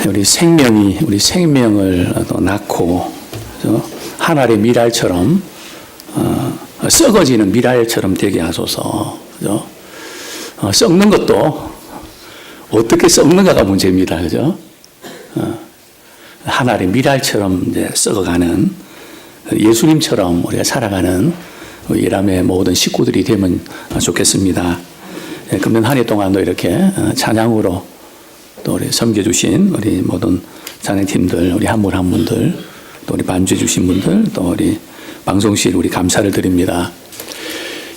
우리 생명을 또 낳고, 하늘의 밀알처럼, 썩어지는 밀알처럼 되게 하소서. 그죠? 썩는 것도 어떻게 썩는가가 문제입니다. 그죠? 하늘의 밀알처럼 이제 썩어가는 예수님처럼 우리가 살아가는 이람의 모든 식구들이 되면 좋겠습니다. 금년 한 해 동안도 이렇게 찬양으로 또 우리 섬겨주신 우리 모든 찬양팀들, 우리 한 분 한 분들, 또 우리 반주해주신 분들, 또 우리 방송실 우리 감사를 드립니다.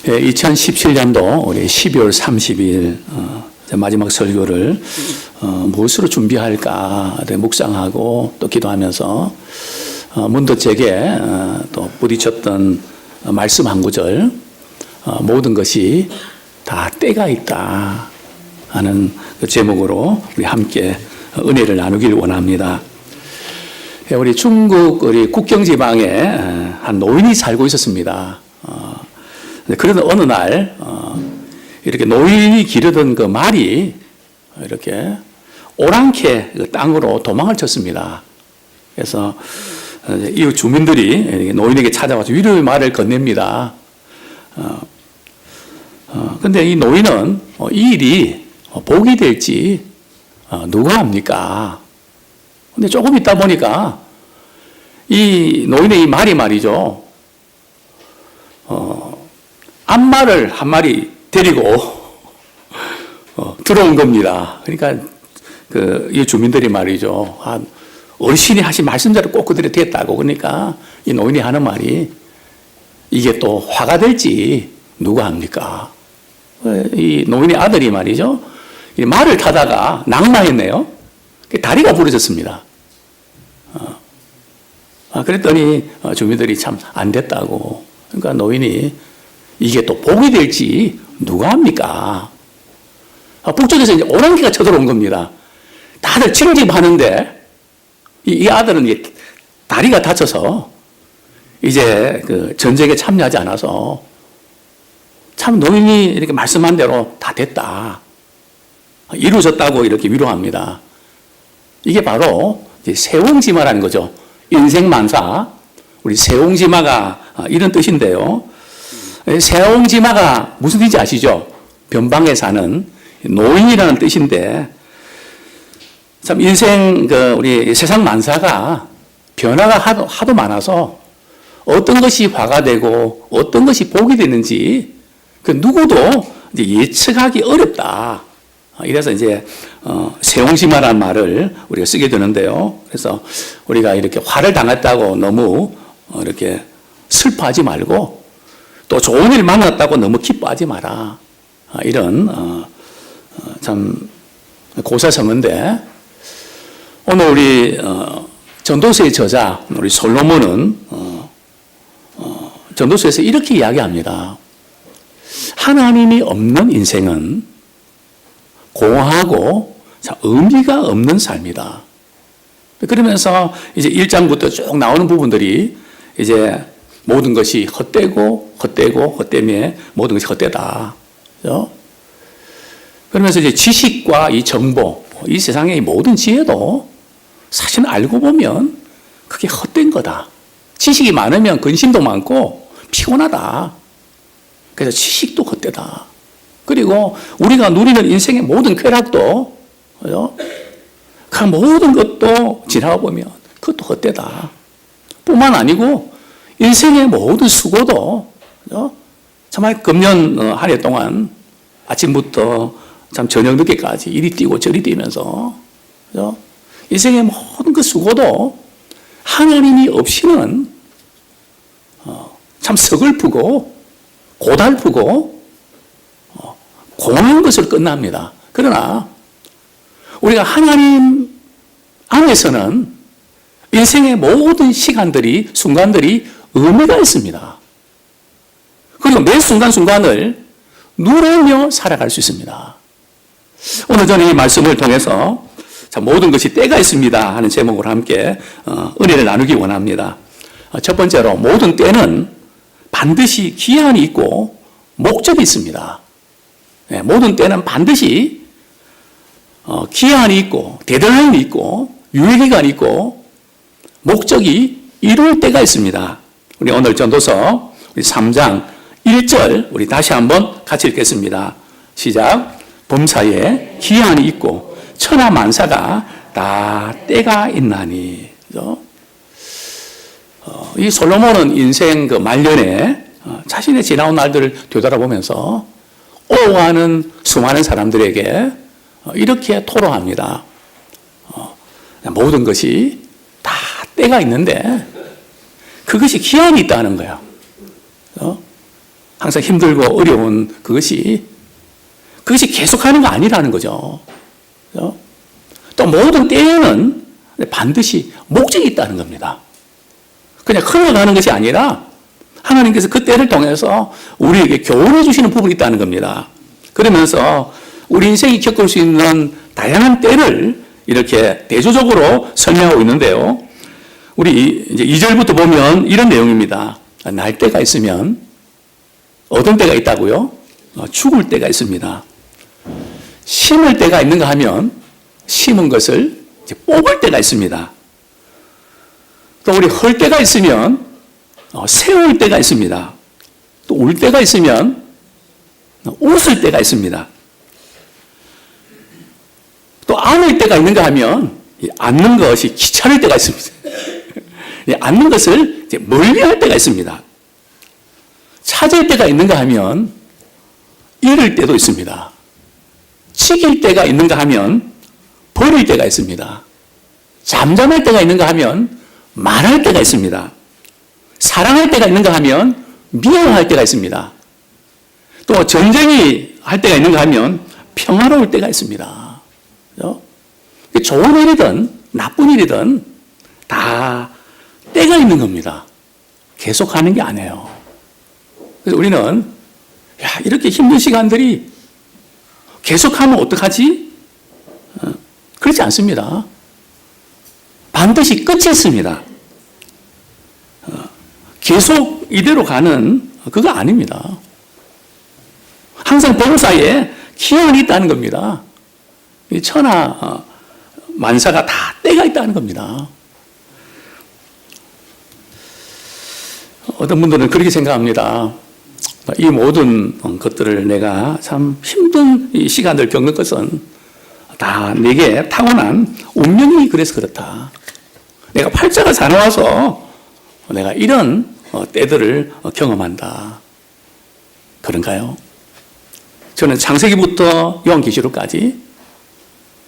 2017년도 우리 12월 30일 마지막 설교를 무엇으로 준비할까 묵상하고 또 기도하면서 문득 제게 또 부딪혔던 말씀 한 구절, 모든 것이 다 때가 있다 하는 그 제목으로 우리 함께 은혜를 나누길 원합니다. 우리 중국 우리 국경지방에 한 노인이 살고 있었습니다. 그러던 어느 날 이렇게 노인이 기르던 그 말이 이렇게 오랑캐 그 땅으로 도망을 쳤습니다. 그래서 이웃 주민들이 노인에게 찾아와서 위로의 말을 건넵니다. 근데 이 노인은 이 일이 복이 될지 누가 합니까? 근데 조금 있다 보니까 이 노인의 이 말이 말이죠. 암말을 한 마리 데리고 들어온 겁니다. 그러니까 이 주민들이 말이죠. 어르신이 하신 말씀대로 꼭 그대로 됐다고. 그러니까 이 노인이 하는 말이 이게 또 화가 될지 누가 합니까? 이 노인의 아들이 말이죠. 이 말을 타다가 낙마했네요. 다리가 부러졌습니다. 그랬더니 주민들이 참 안 됐다고. 그러니까 노인이 이게 또 복이 될지 누가 합니까? 북쪽에서 이제 오랑캐가 쳐들어온 겁니다. 다들 칭집하는데 이 아들은 이제 다리가 다쳐서 이제 그 전쟁에 참여하지 않아서 참 노인이 이렇게 말씀한 대로 다 됐다. 이루어졌다고 이렇게 위로합니다. 이게 바로 세옹지마라는 거죠. 인생만사. 우리 세옹지마가 이런 뜻인데요. 세옹지마가 무슨 뜻인지 아시죠? 변방에 사는 노인이라는 뜻인데, 참 인생, 우리 세상 만사가 변화가 하도 많아서 어떤 것이 화가 되고 어떤 것이 복이 되는지 누구도 이제 예측하기 어렵다. 이래서 이제 세옹지마라는 말을 우리가 쓰게 되는데요. 그래서 우리가 이렇게 화를 당했다고 너무 이렇게 슬퍼하지 말고 또 좋은 일 만났다고 너무 기뻐하지 마라. 이런 참 고사성어인데, 오늘 우리 전도서의 저자 우리 솔로몬은 전도서에서 이렇게 이야기합니다. 하나님이 없는 인생은 공허하고 의미가 없는 삶이다. 그러면서 이제 1장부터 쭉 나오는 부분들이 이제 모든 것이 헛되며 모든 것이 헛되다. 그렇죠? 그러면서 이제 지식과 이 정보, 이 세상의 모든 지혜도 사실 알고 보면 그게 헛된 거다. 지식이 많으면 근심도 많고 피곤하다. 그래서 지식도 헛되다. 그리고 우리가 누리는 인생의 모든 쾌락도, 그렇죠? 그 모든 것도 지나가 보면 그것도 헛되다. 뿐만 아니고 인생의 모든 수고도, 그렇죠? 정말 금년 한 해 동안 아침부터 참 저녁 늦게까지 이리 뛰고 저리 뛰면서, 그렇죠? 인생의 모든 그 수고도 하나님이 없이는 참 서글프고 고달프고 공허한 것으로 끝납니다. 그러나 우리가 하나님 안에서는 인생의 모든 시간들이, 순간들이 의미가 있습니다. 그리고 매 순간순간을 누리며 살아갈 수 있습니다. 오늘 저는 이 말씀을 통해서 자, 모든 것이 때가 있습니다 하는 제목으로 함께 은혜를 나누기 원합니다. 첫 번째로, 모든 때는 반드시 기한이 있고 목적이 있습니다. 모든 때는 반드시 기한이 있고 데드라인이 있고 유예기간이 있고 목적이 이룰 때가 있습니다. 우리 오늘 전도서 우리 3장 1절 우리 다시 한번 같이 읽겠습니다. 시작. 범사에 기한이 있고 천하 만사가 다 때가 있나니. 그죠? 이 솔로몬은 인생 그 말년에 자신의 지나온 날들을 되돌아보면서 오고 가는 수많은 사람들에게 이렇게 토로합니다. 모든 것이 다 때가 있는데 그것이 기한이 있다는 거예요. 항상 힘들고 어려운 그것이 계속하는 거 아니라는 거죠. 또 모든 때에는 반드시 목적이 있다는 겁니다. 그냥 흘러가는 것이 아니라 하나님께서 그 때를 통해서 우리에게 교훈해 주시는 부분이 있다는 겁니다. 그러면서 우리 인생이 겪을 수 있는 다양한 때를 이렇게 대조적으로 설명하고 있는데요. 우리 이제 2절부터 보면 이런 내용입니다. 날 때가 있으면 얻을 때가 있다고요? 죽을 때가 있습니다. 심을 때가 있는가 하면 심은 것을 이제 뽑을 때가 있습니다. 또 우리 헐 때가 있으면 세울 때가 있습니다. 또 울 때가 있으면 웃을 때가 있습니다. 또 안을 때가 있는가 하면 앉는 것이 귀찮을 때가 있습니다. 앉는 것을 이제 멀리할 때가 있습니다. 찾을 때가 있는가 하면 잃을 때도 있습니다. 치길 때가 있는가 하면 버릴 때가 있습니다. 잠잠할 때가 있는가 하면 말할 때가 있습니다. 사랑할 때가 있는가 하면 미워할 때가 있습니다. 또 전쟁이 할 때가 있는가 하면 평화로울 때가 있습니다. 그렇죠? 좋은 일이든 나쁜 일이든 다 때가 있는 겁니다. 계속하는 게 아니에요. 그래서 우리는 이렇게 힘든 시간들이 계속하면 어떡하지? 그렇지 않습니다. 반드시 끝이 있습니다. 계속 이대로 가는 그거 아닙니다. 항상 범사에 기한이 있다는 겁니다. 천하 만사가 다 때가 있다는 겁니다. 어떤 분들은 그렇게 생각합니다. 이 모든 것들을 내가 참 힘든 이 시간을 겪는 것은 다 내게 타고난 운명이 그래서 그렇다. 내가 팔자가 사나워서 내가 이런 때들을 경험한다. 그런가요? 저는 창세기부터 요한계시록까지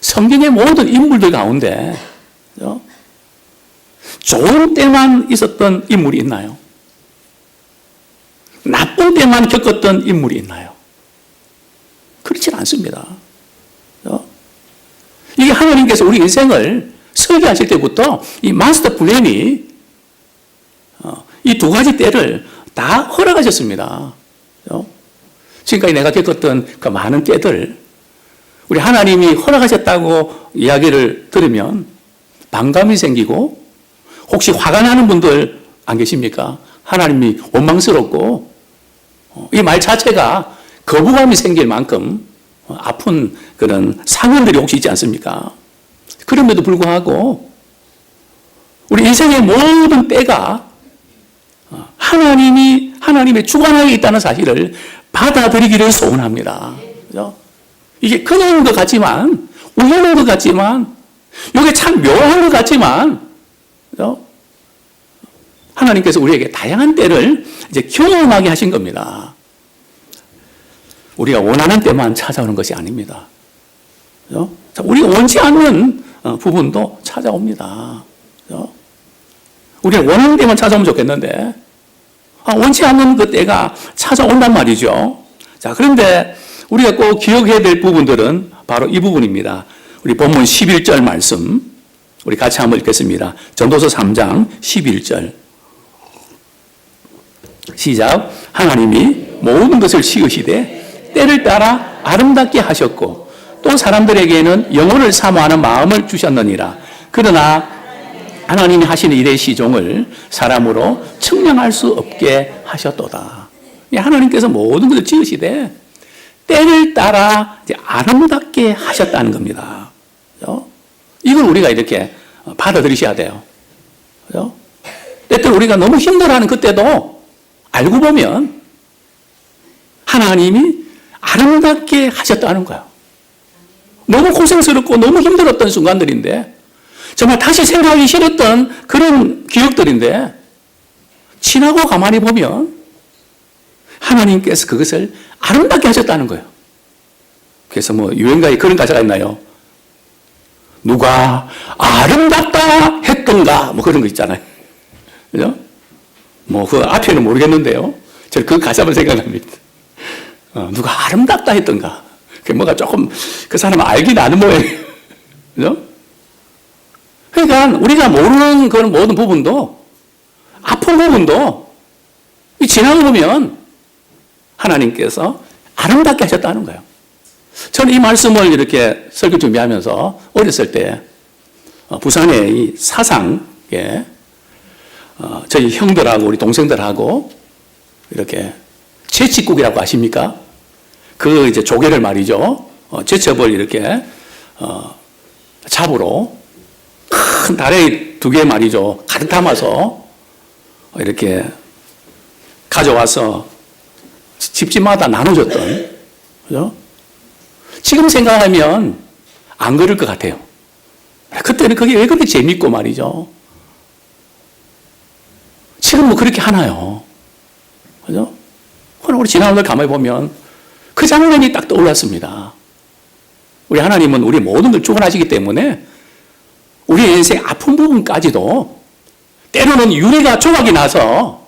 성경의 모든 인물들 가운데 좋은 때만 있었던 인물이 있나요? 나쁜 때만 겪었던 인물이 있나요? 그렇지 않습니다. 이게 하나님께서 우리 인생을 설계하실 때부터 이 마스터 플랜이 이 두 가지 때를 다 허락하셨습니다. 지금까지 내가 겪었던 그 많은 때들, 우리 하나님이 허락하셨다고 이야기를 들으면 반감이 생기고, 혹시 화가 나는 분들 안 계십니까? 하나님이 원망스럽고, 이 말 자체가 거부감이 생길 만큼 아픈 그런 상흔들이 혹시 있지 않습니까? 그럼에도 불구하고 우리 인생의 모든 때가 하나님의 주관하에 있다는 사실을 받아들이기를 소원합니다. 그죠? 이게 그냥 것 같지만, 우연한 것 같지만, 이게 참 묘한 것 같지만, 그죠? 하나님께서 우리에게 다양한 때를 이제 경험하게 하신 겁니다. 우리가 원하는 때만 찾아오는 것이 아닙니다. 그죠? 우리가 원치 않는 부분도 찾아옵니다. 그죠? 우리가 원하는 때만 찾아오면 좋겠는데, 원치 않는 그 때가 찾아온단 말이죠. 자, 그런데 우리가 꼭 기억해야 될 부분들은 바로 이 부분입니다. 우리 본문 11절 말씀, 우리 같이 한번 읽겠습니다. 전도서 3장 11절. 시작. 하나님이 모든 것을 지으시되 때를 따라 아름답게 하셨고 또 사람들에게는 영혼을 사모하는 마음을 주셨느니라. 그러나 하나님이 하시는 일의 시종을 사람으로 측량할 수 없게 하셨도다. 하나님께서 모든 것을 지으시되 때를 따라 이제 아름답게 하셨다는 겁니다. 이걸 우리가 이렇게 받아들이셔야 돼요. 그죠? 때때로 우리가 너무 힘들어하는 그때도 알고 보면 하나님이 아름답게 하셨다는 거예요. 너무 고생스럽고 너무 힘들었던 순간들인데, 정말 다시 생각하기 싫었던 그런 기억들인데, 지나고 가만히 보면 하나님께서 그것을 아름답게 하셨다는 거예요. 그래서 뭐 유행가에 그런 가사가 있나요? 누가 아름답다 했던가, 뭐 그런 거 있잖아요. 그죠? 뭐 그 앞에는 모르겠는데요. 저는 그 가사만 생각합니다. 누가 아름답다 했던가. 그 뭐가 조금 그 사람은 알긴 아는 모양이에요. 그죠? 그러니까 우리가 모르는 그런 모든 부분도, 아픈 부분도 지나고 보면 하나님께서 아름답게 하셨다는 거예요. 저는 이 말씀을 이렇게 설교 준비하면서 어렸을 때 부산의 이 사상에 저희 형들하고 우리 동생들하고 이렇게 제치국이라고 아십니까? 그 이제 조개를 말이죠. 제첩을 이렇게 잡으러 큰 다리 2개 말이죠. 가득 담아서 이렇게 가져와서 집집마다 나눠줬던, 그죠? 지금 생각하면 안 그럴 것 같아요. 그때는 그게 왜 그렇게 재밌고 말이죠. 지금 뭐 그렇게 하나요? 그죠? 그럼 우리 지난 날 가만히 보면 그 장면이 딱 떠올랐습니다. 우리 하나님은 우리 모든 걸 주관하시기 때문에 우리 인생 아픈 부분까지도 때로는 유리가 조각이 나서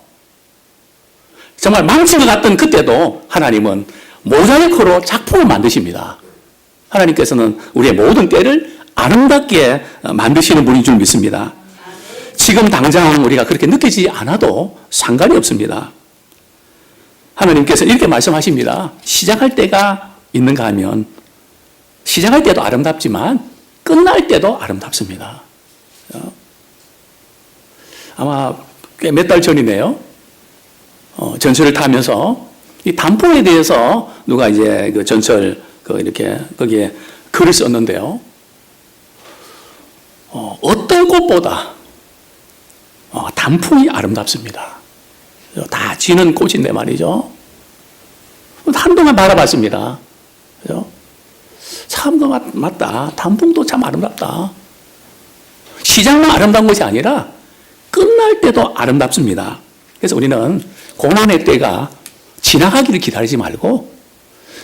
정말 망친 것 같던 그때도 하나님은 모자이크로 작품을 만드십니다. 하나님께서는 우리의 모든 때를 아름답게 만드시는 분인 줄 믿습니다. 지금 당장 우리가 그렇게 느끼지 않아도 상관이 없습니다. 하나님께서 이렇게 말씀하십니다. 시작할 때가 있는가 하면 시작할 때도 아름답지만 끝날 때도 아름답습니다. 아마 꽤 몇 달 전이네요. 전철을 타면서 이 단풍에 대해서 누가 이제 그 전철 이렇게 거기에 글을 썼는데요. 어떤 꽃보다 단풍이 아름답습니다. 다 지는 꽃인데 말이죠. 한동안 바라봤습니다. 그죠? 참, 맞다. 단풍도 참 아름답다. 시작만 아름다운 것이 아니라 끝날 때도 아름답습니다. 그래서 우리는 고난의 때가 지나가기를 기다리지 말고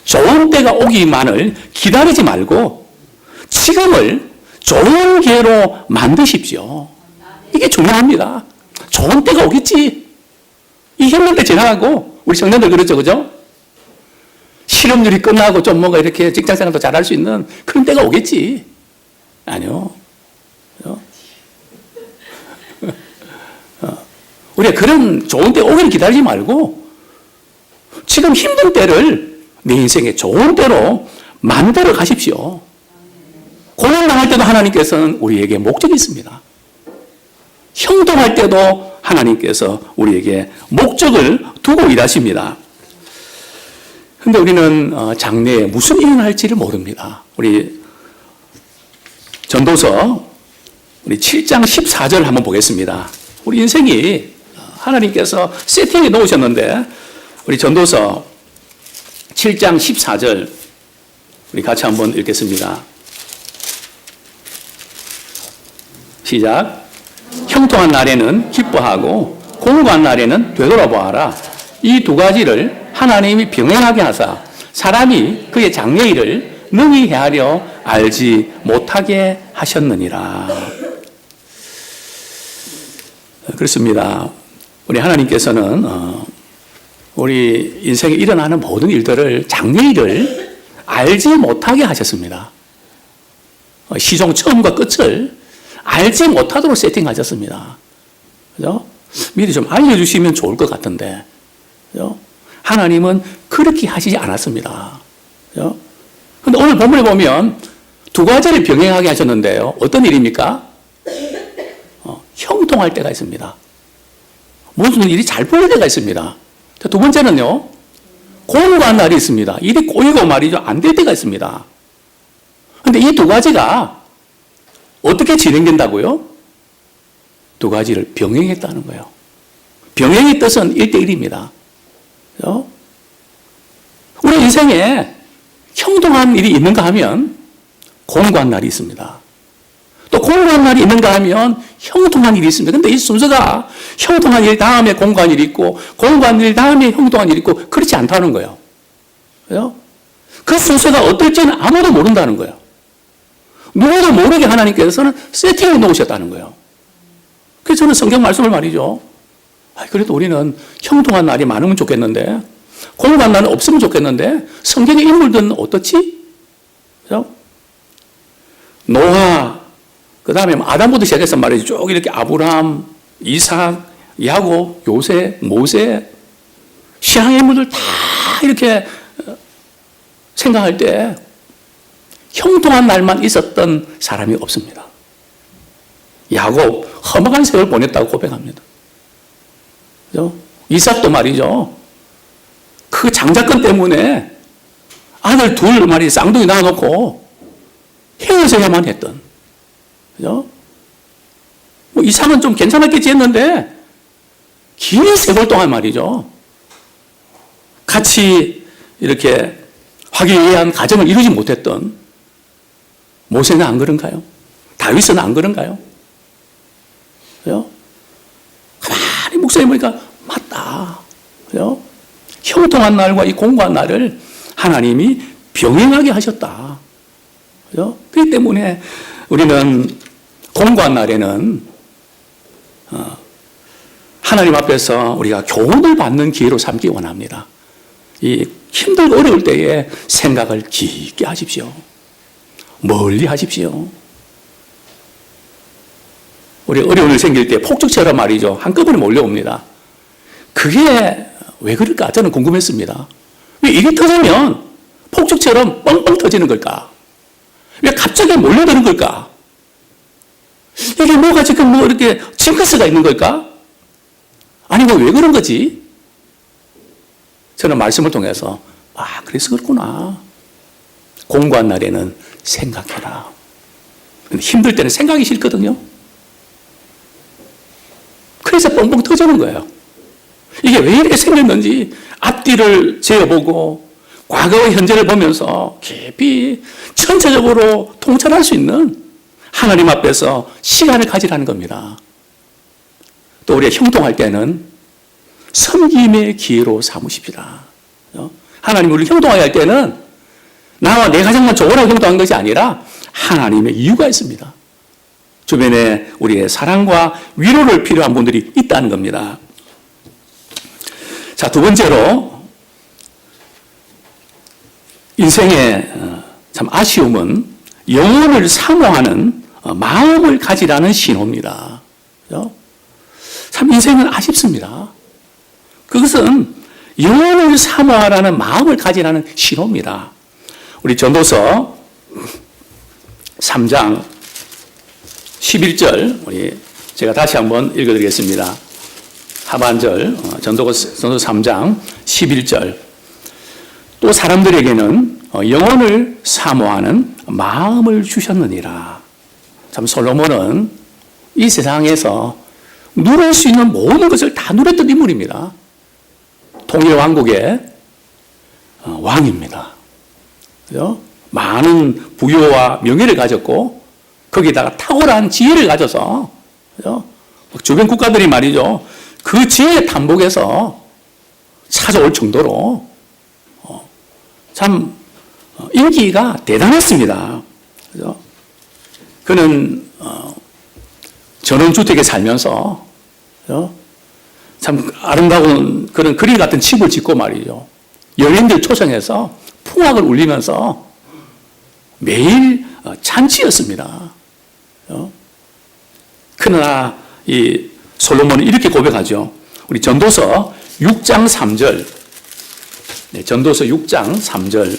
좋은 때가 오기만을 기다리지 말고 지금을 좋은 기회로 만드십시오. 이게 중요합니다. 좋은 때가 오겠지. 이 힘든 때 지나가고, 우리 청년들 그렇죠, 그죠? 실업률이 끝나고 좀 뭔가 이렇게 직장 생활도 잘할 수 있는 그런 때가 오겠지. 아니요. 우리가 그런 좋은 때 오기를 기다리지 말고 지금 힘든 때를 내 인생의 좋은 때로 만들어 가십시오. 고난 당할 때도 하나님께서는 우리에게 목적이 있습니다. 형통할 때도 하나님께서 우리에게 목적을 두고 일하십니다. 그런데 우리는 장래에 무슨 일이 날지를 모릅니다. 우리 전도서 우리 7장 14절 한번 보겠습니다. 우리 인생이 하나님께서 세팅해 놓으셨는데 우리 전도서 7장 14절 우리 같이 한번 읽겠습니다. 시작. 형통한 날에는 기뻐하고 공고한 날에는 되돌아보아라. 이 두 가지를 하나님이 병행하게 하사 사람이 그의 장래일을 능히 헤아려 알지 못하게 하셨느니라. 그렇습니다. 우리 하나님께서는 우리 인생에 일어나는 모든 일들을 장래일을 알지 못하게 하셨습니다. 시종 처음과 끝을 알지 못하도록 세팅하셨습니다. 그죠? 미리 좀 알려주시면 좋을 것 같은데, 그죠? 하나님은 그렇게 하시지 않았습니다. 그죠? 근데 오늘 본문에 보면 두 가지를 병행하게 하셨는데요. 어떤 일입니까? 형통할 때가 있습니다. 무슨 일이 잘 풀릴 때가 있습니다. 두 번째는요, 공고한 날이 있습니다. 일이 꼬이고 말이죠. 안 될 때가 있습니다. 근데 이 두 가지가 어떤 어떻게 진행된다고요? 두 가지를 병행했다는 거예요. 병행의 뜻은 1대1입니다. 우리 인생에 형통한 일이 있는가 하면 공고한 날이 있습니다. 또 공고한 날이 있는가 하면 형통한 일이 있습니다. 근데 이 순서가 형통한 일 다음에 공고한 일이 있고 공고한 일 다음에 형통한 일이 있고 그렇지 않다는 거예요. 그 순서가 어떨지는 아무도 모른다는 거예요. 누구도 모르게 하나님께서는 세팅해 놓으셨다는 거예요. 그래서 저는 성경 말씀을 말이죠. 그래도 우리는 형통한 날이 많으면 좋겠는데 공고한 날은 없으면 좋겠는데 성경의 인물들은 어떻지? 노아, 그 다음에 아담부터 시작해서 말이죠. 쭉 이렇게 아브라함, 이삭, 야곱, 요셉, 모세, 신앙의 인물들 다 이렇게 생각할 때 형통한 날만 있었던 사람이 없습니다. 야곱, 험악한 세월 보냈다고 고백합니다. 이삭도 말이죠. 그 장자권 때문에 아들 둘 말이 쌍둥이 낳아놓고 헤어져야만 했던. 그죠? 뭐 이삭은 좀 괜찮았겠지 했는데 긴 세월 동안 말이죠. 같이 이렇게 화기애애한 가정을 이루지 못했던 모세는 안 그런가요? 다윗은 안 그런가요? 그죠? 가만히 목사님 보니까 맞다. 그죠? 형통한 날과 이 공고한 날을 하나님이 병행하게 하셨다. 그죠? 그렇기 때문에 우리는 공고한 날에는 하나님 앞에서 우리가 교훈을 받는 기회로 삼기 원합니다. 이 힘들고 어려울 때에 생각을 깊게 하십시오. 멀리 하십시오. 우리 어려움이 생길 때 폭죽처럼 말이죠. 한꺼번에 몰려옵니다. 그게 왜 그럴까? 저는 궁금했습니다. 왜 일이 터지면 폭죽처럼 뻥뻥 터지는 걸까? 왜 갑자기 몰려드는 걸까? 이게 뭐가 지금 뭐 이렇게 징크스가 있는 걸까? 아니, 뭐 왜 그런 거지? 저는 말씀을 통해서, 그래서 그렇구나. 공고한 날에는 생각해라. 근데 힘들 때는 생각이 싫거든요. 그래서 뻥뻥 터지는 거예요. 이게 왜 이렇게 생겼는지 앞뒤를 재어보고 과거와 현재를 보면서 깊이 전체적으로 통찰할 수 있는 하나님 앞에서 시간을 가지라는 겁니다. 또 우리가 형통할 때는 섬김의 기회로 삼으십시다. 하나님 우리를 형통하게 할 때는 나와 내 가정만 좋으라고 형통한 것이 아니라 하나님의 이유가 있습니다. 주변에 우리의 사랑과 위로를 필요한 분들이 있다는 겁니다. 자, 두 번째로 인생의 참 아쉬움은 영혼을 사모하는 마음을 가지라는 신호입니다. 그렇죠? 참 인생은 아쉽습니다. 그것은 영혼을 사모하라는 마음을 가지라는 신호입니다. 우리 전도서 3장 11절 제가 다시 한번 읽어드리겠습니다. 하반절 전도서 3장 11절 또 사람들에게는 영혼을 사모하는 마음을 주셨느니라. 참 솔로몬은 이 세상에서 누릴 수 있는 모든 것을 다 누렸던 인물입니다. 통일 왕국의 왕입니다. 그죠? 많은 부유와 명예를 가졌고 거기다가 탁월한 지혜를 가져서 그죠? 주변 국가들이 말이죠. 그 지혜의 탐복에서 찾아올 정도로 참 인기가 대단했습니다. 그죠? 그는 전원주택에 살면서 그죠? 참 아름다운 그런 그림 같은 집을 짓고 말이죠. 연예인들 초청해서 풍악을 울리면서 매일 잔치였습니다. 그죠? 그러나 이 솔로몬은 이렇게 고백하죠. 우리 전도서 6장 3절. 네, 전도서 6장 3절.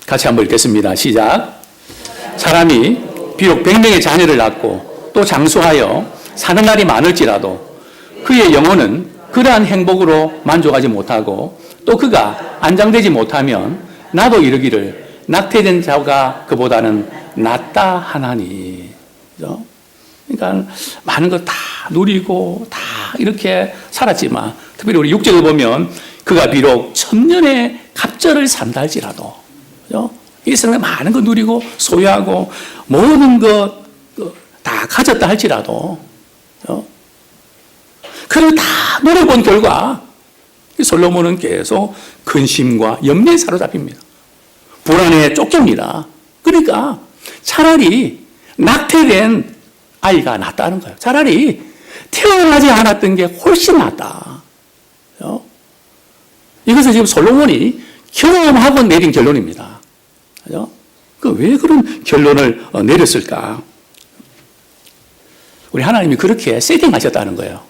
같이 한번 읽겠습니다. 시작. 사람이 비록 100명의 자녀를 낳고 또 장수하여 사는 날이 많을지라도 그의 영혼은 그러한 행복으로 만족하지 못하고 또 그가 안장되지 못하면 나도 이르기를 낙태된 자가 그보다는 낫다 하나니. 그죠? 그러니까 많은 거 다 누리고 다 이렇게 살았지만, 특별히 우리 6절을 보면 그가 비록 천년의 갑절을 산다 할지라도, 그죠? 이 세상에 많은 거 누리고 소유하고 모든 것 다 가졌다 할지라도, 그죠? 그걸 다 노려본 결과 솔로몬은 계속 근심과 염려에 사로잡힙니다. 불안에 쫓깁니다. 그러니까 차라리 낙태된 아이가 낫다는 거예요. 차라리 태어나지 않았던 게 훨씬 낫다. 그죠? 이것을 지금 솔로몬이 경험하고 내린 결론입니다. 그죠? 왜 그런 결론을 내렸을까? 우리 하나님이 그렇게 세팅하셨다는 거예요.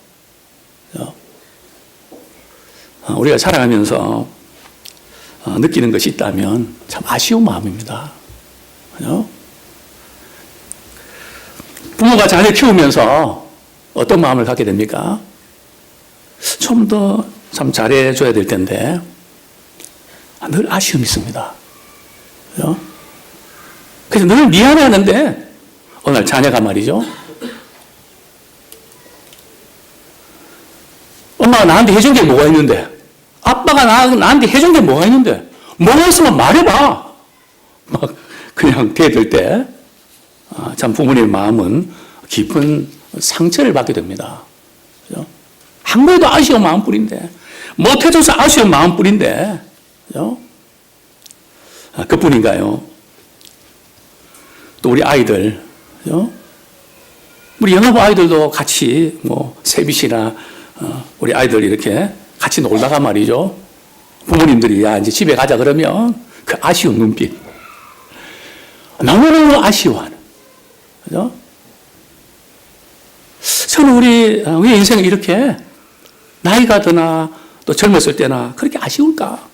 그죠? 우리가 살아가면서 느끼는 것이 있다면 참 아쉬운 마음입니다. 그죠? 부모가 자녀 키우면서 어떤 마음을 갖게 됩니까? 좀 더 참 잘해줘야 될 텐데 늘 아쉬움이 있습니다. 그죠? 그래서 늘 미안해하는데 어느 날 자녀가 말이죠. 엄마가 나한테 해준 게 뭐가 있는데, 아빠가 나한테 해준 게 뭐가 있는데, 뭐가 있으면 말해봐. 막 그냥 대들 때, 참 부모님의 마음은 깊은 상처를 받게 됩니다. 그죠? 한 번도 아쉬운 마음뿐인데, 못해줘서 아쉬운 마음뿐인데, 그죠? 그뿐인가요? 또 우리 아이들, 그죠? 우리 영어부 아이들도 같이 세빛이나 우리 아이들 이렇게 같이 놀다가 말이죠. 부모님들이 야 이제 집에 가자 그러면 그 아쉬운 눈빛, 너무너무 아쉬워하는, 그죠? 저는 우리 인생을 이렇게 나이가 드나 또 젊었을 때나 그렇게 아쉬울까?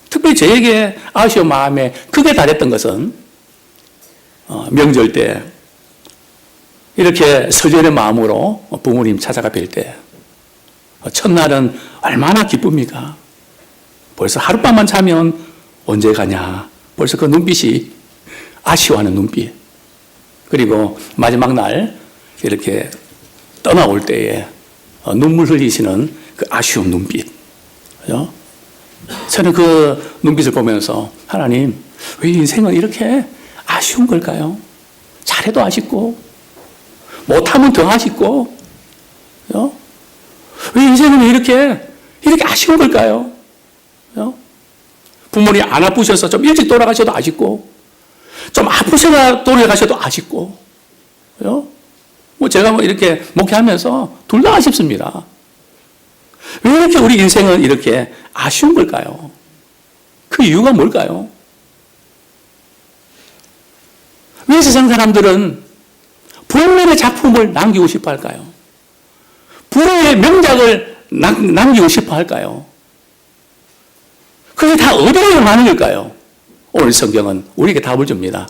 특별히 저에게 아쉬운 마음에 크게 달했던 것은 명절 때 이렇게 설레는 마음으로 부모님 찾아가 뵐 때 첫날은 얼마나 기쁩니까? 벌써 하룻밤만 자면 언제 가냐? 벌써 그 눈빛이 아쉬워하는 눈빛. 그리고 마지막 날 이렇게 떠나올 때에 눈물 흘리시는 그 아쉬운 눈빛. 그죠? 저는 그 눈빛을 보면서 하나님, 왜 인생은 이렇게 아쉬운 걸까요? 잘해도 아쉽고 못하면 더 아쉽고, 그죠? 왜 인생은 이렇게 아쉬운 걸까요? 그죠? 부모님 안 아프셔서 좀 일찍 돌아가셔도 아쉽고, 좀 아프셔서 돌아가셔도 아쉽고, 그죠? 제가 이렇게 목회하면서 둘 다 아쉽습니다. 왜 이렇게 우리 인생은 이렇게 아쉬운 걸까요? 그 이유가 뭘까요? 왜 세상 사람들은 불멸의 작품을 남기고 싶어 할까요? 불의 명작을 남기고 싶어 할까요? 그게 다 어디로 가는 걸까요? 오늘 성경은 우리에게 답을 줍니다.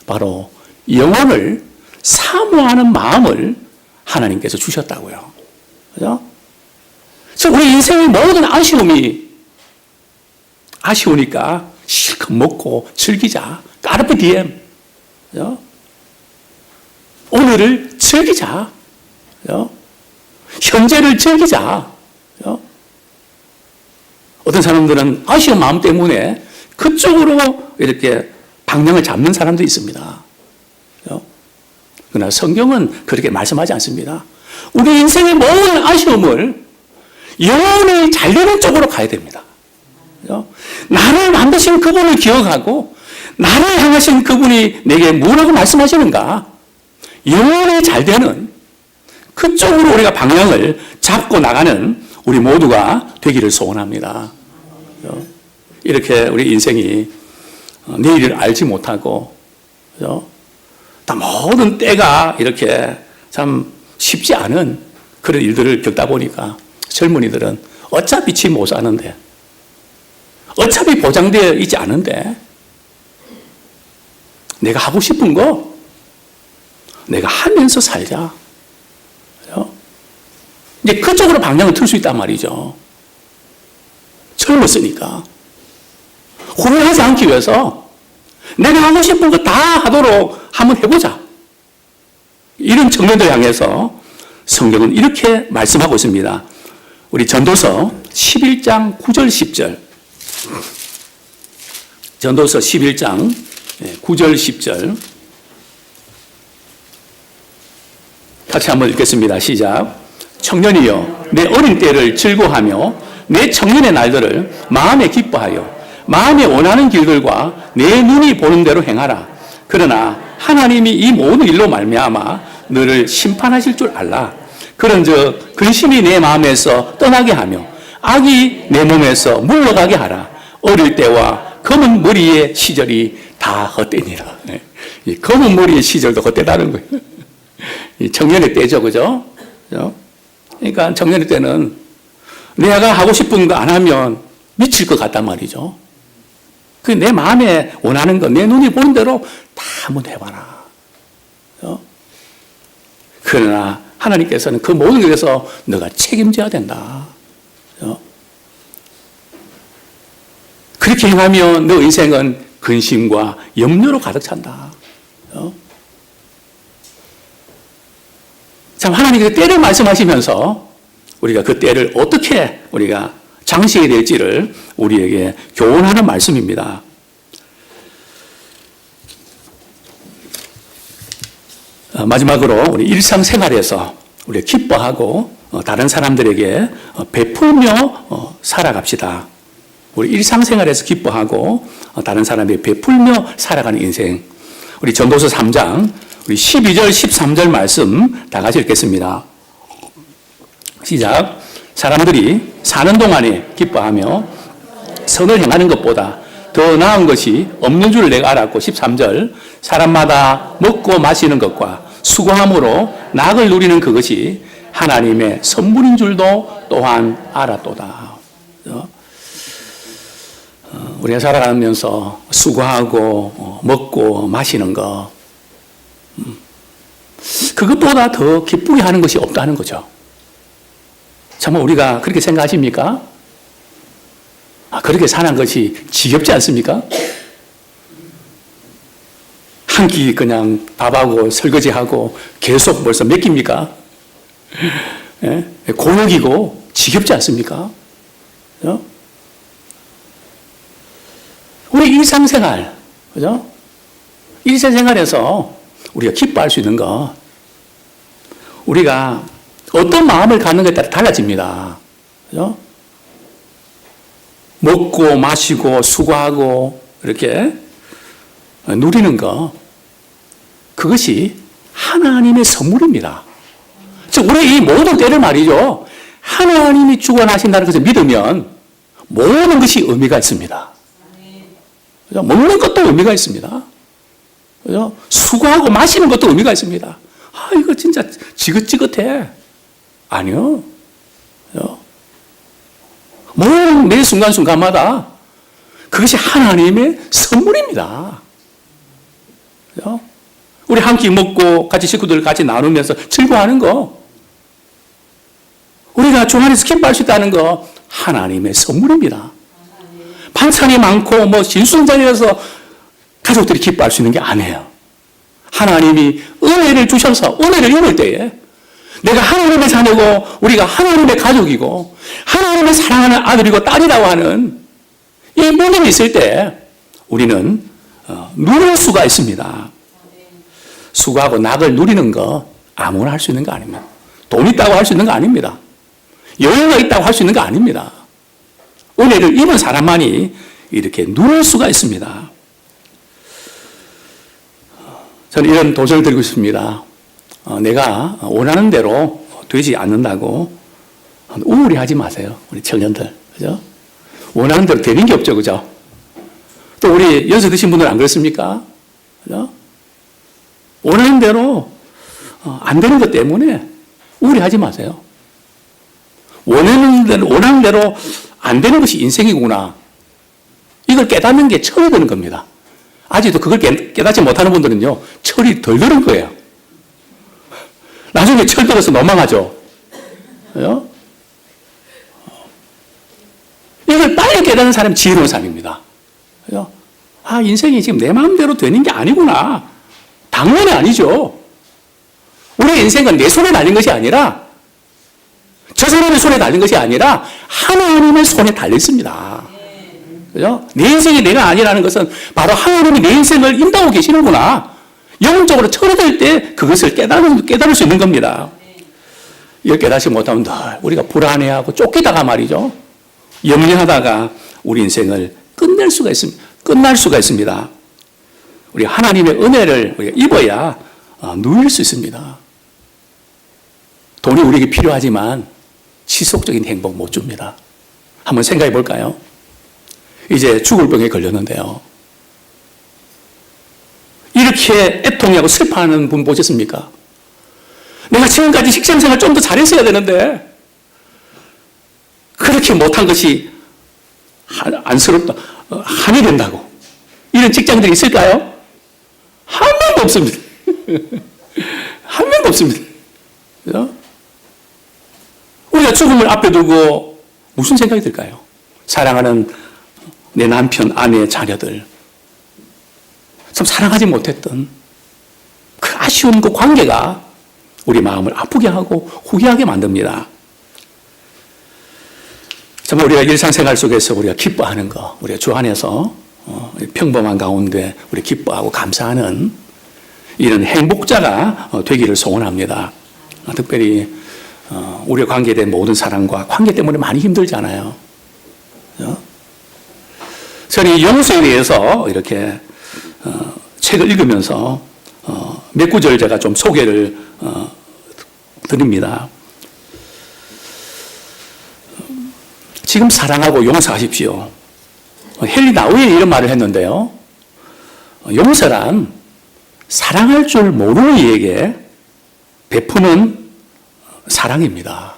바로 영혼을 사모하는 마음을 하나님께서 주셨다고요. 그죠? 우리 인생의 모든 아쉬우니까 실컷 먹고 즐기자. 까르페 디엠. 그죠? 오늘을 즐기자. 그죠? 현재를 즐기자. 그죠? 어떤 사람들은 아쉬운 마음 때문에 그쪽으로 이렇게 방향을 잡는 사람도 있습니다. 그죠? 그러나 성경은 그렇게 말씀하지 않습니다. 우리 인생의 모든 아쉬움을 영혼을 잘되는 쪽으로 가야 됩니다. 그죠? 나를 만드신 그분을 기억하고 나를 향하신 그분이 내게 뭐라고 말씀하시는가? 영혼이 잘되는 그쪽으로 우리가 방향을 잡고 나가는 우리 모두가 되기를 소원합니다. 그죠? 이렇게 우리 인생이 내일을 알지 못하고, 그죠? 다 모든 때가 이렇게 참 쉽지 않은 그런 일들을 겪다 보니까 젊은이들은 어차피 지 못 사는데, 어차피 보장되어 있지 않은데, 내가 하고 싶은 거 내가 하면서 살자. 그죠? 이제 그쪽으로 방향을 틀 수 있단 말이죠. 젊었으니까. 후회하지 않기 위해서 내가 하고 싶은 거 다 하도록 한번 해보자. 이런 청년들 향해서 성경은 이렇게 말씀하고 있습니다. 우리 전도서 11장 9절 10절. 전도서 11장 9절 10절. 같이 한번 읽겠습니다. 시작. 청년이여 내 어린 때를 즐거워하며 내 청년의 날들을 마음에 기뻐하여 마음에 원하는 길들과 내 눈이 보는 대로 행하라. 그러나 하나님이 이 모든 일로 말미암아 너를 심판하실 줄 알라. 그런즉 근심이 내 마음에서 떠나게 하며 악이 내 몸에서 물러가게 하라. 어릴 때와 검은 머리의 시절이 다 헛되니라. 이 검은 머리의 시절도 헛되다는 거예요. 이 청년의 때죠, 그죠? 그러니까 청년의 때는 내가 하고 싶은 거 안 하면 미칠 것 같단 말이죠. 그 내 마음에 원하는 거, 내 눈이 보는 대로 다 한번 해봐라. 그러나 하나님께서는 그 모든 것에서 너가 책임져야 된다. 그렇게 행하면 너 인생은 근심과 염려로 가득 찬다. 참, 하나님께서 때를 말씀하시면서 우리가 그 때를 어떻게 우리가 장식해야 될지를 우리에게 교훈하는 말씀입니다. 마지막으로 우리 일상생활에서 우리가 기뻐하고 다른 사람들에게 베풀며 살아갑시다. 우리 일상생활에서 기뻐하고 다른 사람에게 베풀며 살아가는 인생. 우리 전도서 3장 우리 12절 13절 말씀 다 같이 읽겠습니다. 시작. 사람들이 사는 동안에 기뻐하며 선을 행하는 것보다 더 나은 것이 없는 줄 내가 알았고 13절. 사람마다 먹고 마시는 것과 수고함으로 낙을 누리는 그것이 하나님의 선물인 줄도 또한 알았도다. 우리가 살아가면서 수고하고 먹고 마시는 거, 그것보다 더 기쁘게 하는 것이 없다는 거죠. 정말 우리가 그렇게 생각하십니까? 그렇게 사는 것이 지겹지 않습니까? 한 끼 그냥 밥하고 설거지하고 계속 벌써 몇 끼입니까? 예? 곤욕이고 지겹지 않습니까? 우리 일상생활, 그죠? 일상생활에서 우리가 기뻐할 수 있는 거, 우리가 어떤 마음을 갖는 것에 따라 달라집니다. 그죠? 먹고 마시고 수고하고 이렇게 누리는 거, 그것이 하나님의 선물입니다. 즉, 우리 이 모든 때를 말이죠, 하나님이 주관하신다는 것을 믿으면 모든 것이 의미가 있습니다. 그죠? 먹는 것도 의미가 있습니다. 그죠? 수고하고 마시는 것도 의미가 있습니다. 이거 진짜 지긋지긋해. 아니요. 모든 매 순간순간마다 그것이 하나님의 선물입니다. 그죠? 우리 한 끼 먹고 같이 식구들 같이 나누면서 즐거워하는 거, 우리가 주말에서 기뻐할 수 있다는 거 하나님의 선물입니다. 반찬이 많고 뭐 진수성찬이라서 가족들이 기뻐할 수 있는 게 아니에요. 하나님이 은혜를 주셔서 은혜를 입을 때에 내가 하나님의 자녀고 우리가 하나님의 가족이고 하나님의 사랑하는 아들이고 딸이라고 하는 이 믿음이 있을 때 우리는 누릴 수가 있습니다. 수고하고 낙을 누리는 거 아무나 할 수 있는 거 아닙니다. 돈 있다고 할 수 있는 거 아닙니다. 여유가 있다고 할 수 있는 거 아닙니다. 은혜를 입은 사람만이 이렇게 누릴 수가 있습니다. 저는 이런 도전을 드리고 싶습니다. 내가 원하는 대로 되지 않는다고 우울해하지 마세요. 우리 청년들. 그죠? 원하는 대로 되는 게 없죠. 그죠? 또 우리 연세 드신 분들은 안 그렇습니까? 그죠? 원하는 대로 안 되는 것 때문에 우울해하지 마세요. 원하는 대로 안 되는 것이 인생이구나. 이걸 깨닫는 게 철이 드는 겁니다. 아직도 그걸 깨닫지 못하는 분들은요, 철이 덜 드는 거예요. 나중에 철 들어서 넘어가죠. 그죠? 이걸 빨리 깨닫는 사람이 지혜로운 사람입니다. 그죠? 인생이 지금 내 마음대로 되는 게 아니구나. 당연히 아니죠. 우리의 인생은 내 손에 달린 것이 아니라, 저 사람의 손에 달린 것이 아니라, 하나님의 손에 달렸습니다. 그죠? 내 인생이 내가 아니라는 것은 바로 하나님이 내 인생을 인도하고 계시는구나. 영적으로 철회될 때 그것을 깨달을 수 있는 겁니다. 이걸 깨닫지 못하면 늘 우리가 불안해하고 쫓기다가 말이죠. 염려하다가 우리 인생을 끝날 수가 있습니다. 우리 하나님의 은혜를 우리가 입어야 누릴 수 있습니다. 돈이 우리에게 필요하지만 지속적인 행복 못 줍니다. 한번 생각해 볼까요? 이제 죽을 병에 걸렸는데요. 이렇게 애통하고 슬퍼하는 분 보셨습니까? 내가 지금까지 직장생활 좀 더 잘했어야 되는데 그렇게 못한 것이 안쓰럽다, 한이 된다고. 이런 직장들이 있을까요? 한 명도 없습니다. 한 명도 없습니다. 그죠? 우리가 죽음을 앞에 두고 무슨 생각이 들까요? 사랑하는 내 남편, 아내, 자녀들, 참 사랑하지 못했던 그 아쉬운 그 관계가 우리 마음을 아프게 하고 후회하게 만듭니다. 정말 우리가 일상생활 속에서 우리가 기뻐하는 거, 우리가 주 안에서 평범한 가운데 우리 기뻐하고 감사하는 이런 행복자가 되기를 소원합니다. 특별히 우리와 관계된 모든 사람과 관계 때문에 많이 힘들잖아요. 저는 용서에 대해서 이렇게 책을 읽으면서 몇 구절 제가 좀 소개를 드립니다. 지금 사랑하고 용서하십시오. 헨리 나우엔이 이런 말을 했는데요. 용서란 사랑할 줄 모르는 이에게 베푸는 사랑입니다.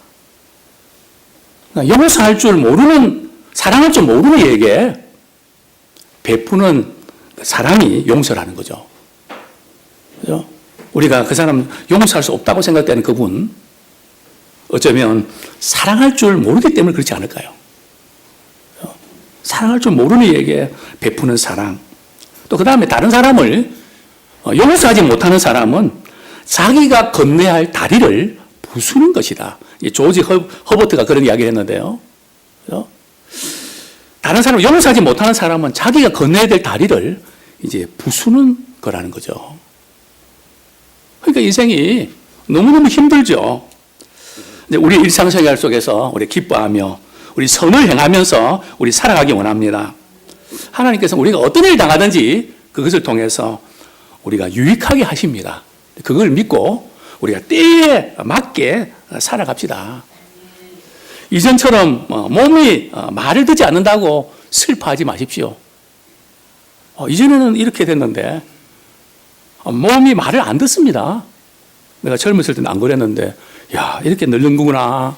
용서할 줄 모르는, 사랑할 줄 모르는 이에게 베푸는 사랑이 용서라는 거죠. 그죠? 우리가 그 사람 용서할 수 없다고 생각되는 그분, 어쩌면 사랑할 줄 모르기 때문에 그렇지 않을까요? 사랑할 줄 모르는 이에게 베푸는 사랑. 또 그 다음에 다른 사람을 용서하지 못하는 사람은 자기가 건너야 할 다리를 부수는 것이다. 조지 허버트가 그런 이야기를 했는데요. 그죠? 다른 사람을 용서하지 못하는 사람은 자기가 건너야 될 다리를 이제 부수는 거라는 거죠. 그러니까 인생이 너무너무 힘들죠. 우리 일상생활 속에서 우리 기뻐하며 우리 선을 행하면서 우리 살아가기 원합니다. 하나님께서 우리가 어떤 일을 당하든지 그것을 통해서 우리가 유익하게 하십니다. 그걸 믿고 우리가 때에 맞게 살아갑시다. 이전처럼 몸이 말을 듣지 않는다고 슬퍼하지 마십시오. 이전에는 이렇게 됐는데 몸이 말을 안 듣습니다. 내가 젊었을 때는 안 그랬는데 야, 이렇게 늙는구나.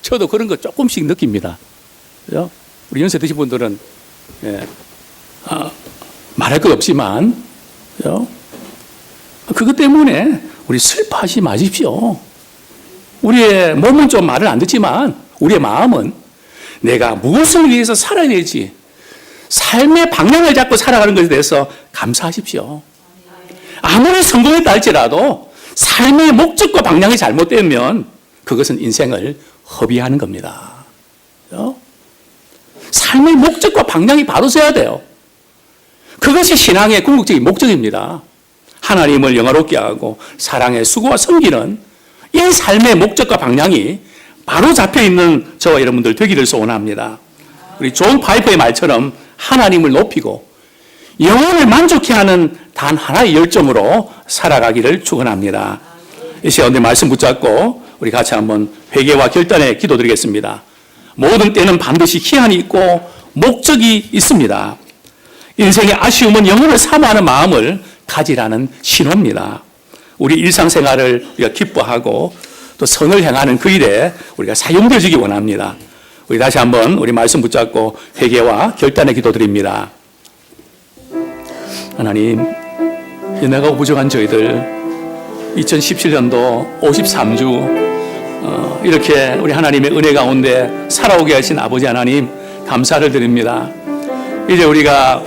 저도 그런 거 조금씩 느낍니다. 우리 연세 드신 분들은 말할 것 없지만 그것 때문에 우리 슬퍼하지 마십시오. 우리의 몸은 좀 말을 안 듣지만 우리의 마음은 내가 무엇을 위해서 살아야 될지 삶의 방향을 잡고 살아가는 것에 대해서 감사하십시오. 아무리 성공했다 할지라도 삶의 목적과 방향이 잘못되면 그것은 인생을 허비하는 겁니다. 삶의 목적과 방향이 바로 서야 돼요. 그것이 신앙의 궁극적인 목적입니다. 하나님을 영화롭게 하고 사랑의 수고와 섬기는 이 삶의 목적과 방향이 바로 잡혀있는 저와 여러분들 되기를 소원합니다. 우리 존 파이퍼의 말처럼 하나님을 높이고 영혼을 만족해 하는 단 하나의 열정으로 살아가기를 축원합니다. 이 시간에 말씀 붙잡고 우리 같이 한번 회개와 결단에 기도드리겠습니다. 모든 때는 반드시 기한이 있고 목적이 있습니다. 인생의 아쉬움은 영혼을 사모하는 마음을 가지라는 신호입니다. 우리 일상생활을 우리가 기뻐하고 또 선을 행하는 그 일에 우리가 사용되어지기 원합니다. 우리 다시 한번 우리 말씀 붙잡고 회개와 결단에 기도드립니다. 하나님, 연약하고 부족한 저희들 2017년도 53주 이렇게 우리 하나님의 은혜 가운데 살아오게 하신 아버지 하나님 감사를 드립니다. 이제 우리가